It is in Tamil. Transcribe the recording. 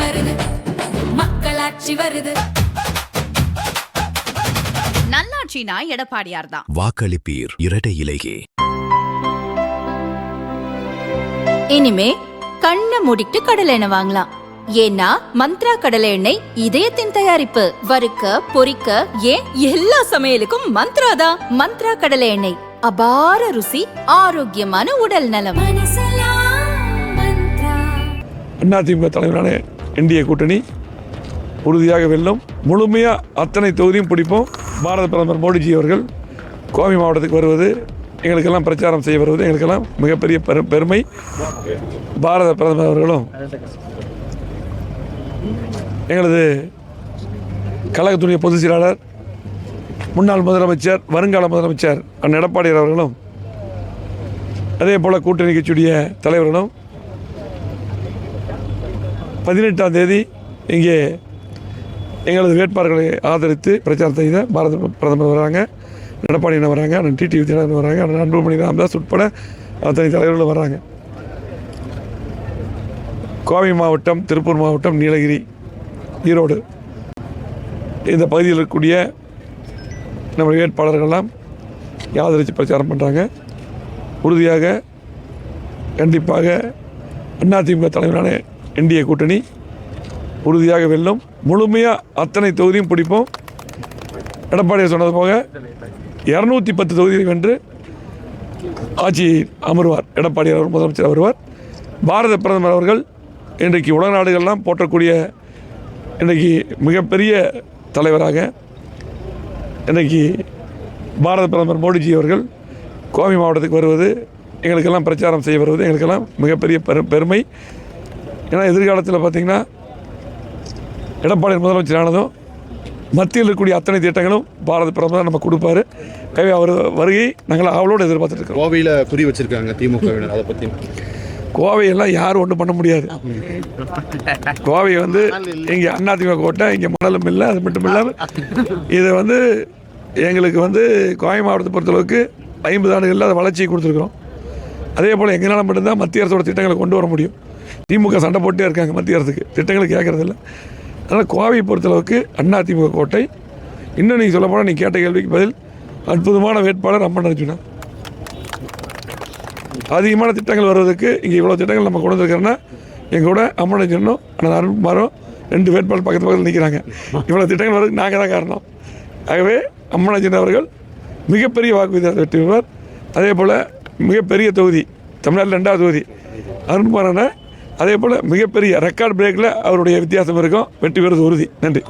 வருது, மக்களாட்சி வருது. நல்லாட்சினா எடப்பாடியார் தான். வாக்களிப்பீர் இரட்டை இலையே. இனிமே கண்ணை மூடிட்டு கடலை எண்ணெய் வாங்கலாம். ஏன்னா மந்த்ரா கடலை எண்ணெய் இதயத்தின் தயாரிப்பு. வறுக்க பொரிக்க ஏன் எல்லா சமையலுக்கும் மந்த்ரா தான். மந்த்ரா கடலை எண்ணெய், அபார ருசி, ஆரோக்கியமான உடல் நலம். அதிமுக தலைவரான என்டிஏ கூட்டணி உறுதியாக வெல்லும். முழுமையாக அத்தனை தொகுதியும் பிடிப்போம். பாரத பிரதமர் மோடிஜி அவர்கள் கோவை மாவட்டத்துக்கு வருவது, எங்களுக்கெல்லாம் பிரச்சாரம் செய்ய வருவது எங்களுக்கெல்லாம் மிகப்பெரிய பெருமை. பாரத பிரதமர் அவர்களும் எங்களது கழகத்துடைய பொதுச் செயலாளர், முன்னாள் முதலமைச்சர், வருங்கால முதலமைச்சர் அண்ணன் எடப்பாடியார் அவர்களும், அதே போல் கூட்டணி கட்சியுடைய தலைவர்களும் 18ஆம் தேதி இங்கே எங்களது வேட்பாளர்களை ஆதரித்து பிரச்சாரம் செய்த பாரத பிரதமர் வராங்க, எடப்பாடியினர் வராங்க, அண்ணன் டிடி விஜயநாதன் வராங்க, அண்ணன் அன்புமணி ராமதாஸ் உட்பட அத்தனை தலைவர்களும் வராங்க. கோவை மாவட்டம், திருப்பூர் மாவட்டம், நீலகிரி, ஈரோடு இந்த பகுதியில் இருக்கக்கூடிய நம்ம வேட்பாளர்கள்லாம் ஆதரித்து பிரச்சாரம் பண்ணுறாங்க. உறுதியாக கண்டிப்பாக அதிமுக தலைவரான என்டிஏ கூட்டணி உறுதியாக வெல்லும். முழுமையாக அத்தனை தொகுதியும் பிடிப்போம். எடப்பாடியார் சொன்னது போக 210 தொகுதியில் வென்று ஆட்சி அமர்வார். எடப்பாடியார் அவர் முதலமைச்சர் வருவார். பாரத பிரதமர் அவர்கள் இன்றைக்கு உலக நாடுகள்லாம் போற்றக்கூடிய இன்றைக்கு மிகப்பெரிய தலைவராக இன்றைக்கு பாரத பிரதமர் மோடிஜி அவர்கள் கோவை மாவட்டத்துக்கு வருவது, எங்களுக்கெல்லாம் பிரச்சாரம் செய்ய வருவது எங்களுக்கெல்லாம் மிகப்பெரிய பெருமை. ஏன்னா எதிர்காலத்தில் பார்த்திங்கன்னா எடப்பாடி முதலமைச்சர் ஆனதும் மத்தியில் இருக்கக்கூடிய அத்தனை திட்டங்களும் பாரத பிரதமர் நம்ம கொடுப்பாரு. அவர் வருகை நாங்கள் அவளோடு எதிர்பார்த்துருக்கோம். கோவையில் குறி வச்சிருக்காங்க திமுக, அதை பற்றி கோவையெல்லாம் யாரும் ஒன்றும் பண்ண முடியாது. கோவை வந்து இங்கே அதிமுக கோட்டை, இங்கே மணலும் இல்லை. அது மட்டும் இல்லாமல் இதை எங்களுக்கு கோவை மாவட்டத்தை பொறுத்தளவுக்கு 50 ஆண்டுகளில் அதை வளர்ச்சியை கொடுத்துருக்குறோம். அதே போல் எங்களால் மட்டும்தான் மத்திய அரசோட திட்டங்களை கொண்டு வர முடியும். திமுக சண்டை போட்டே இருக்காங்க மத்திய அரசுக்கு, திட்டங்களை கேட்கறதில்ல. அதனால் கோவையை பொறுத்தளவுக்கு அதிமுக கோட்டை. இன்னும் நீங்கள் சொல்ல போனால் நீங்கள் கேட்ட கேள்விக்கு பதில் அற்புதமான வேட்பாளர் அம்மன் அர்ஜுனா. அதிகமான திட்டங்கள் வருவதற்கு இங்கே இவ்வளோ திட்டங்கள் நம்ம கொண்டு வந்துருக்கிறோன்னா எங்கள் கூட அம்மன் அர்ஜுனும் ஆனால் அருண்குமாரும் 2 வேட்பாளர் பக்கத்தில் நிற்கிறாங்க. இவ்வளோ திட்டங்கள் வருவதுக்கு நாங்கள் தான் காரணம். ஆகவே அம்மன் அர்ஜுன் அவர்கள் மிகப்பெரிய வாக்கு வித்தியாசத்தை வெற்றி பெறுவார். அதே போல் மிகப்பெரிய தொகுதி, தமிழ்நாட்டில் 2வது தொகுதி அருண்குமாரான, அதே போல் மிகப்பெரிய ரெக்கார்ட் பிரேக்கில் அவருடைய வித்தியாசம் இருக்கும். வெற்றி பெறுவது உறுதி. நன்றி.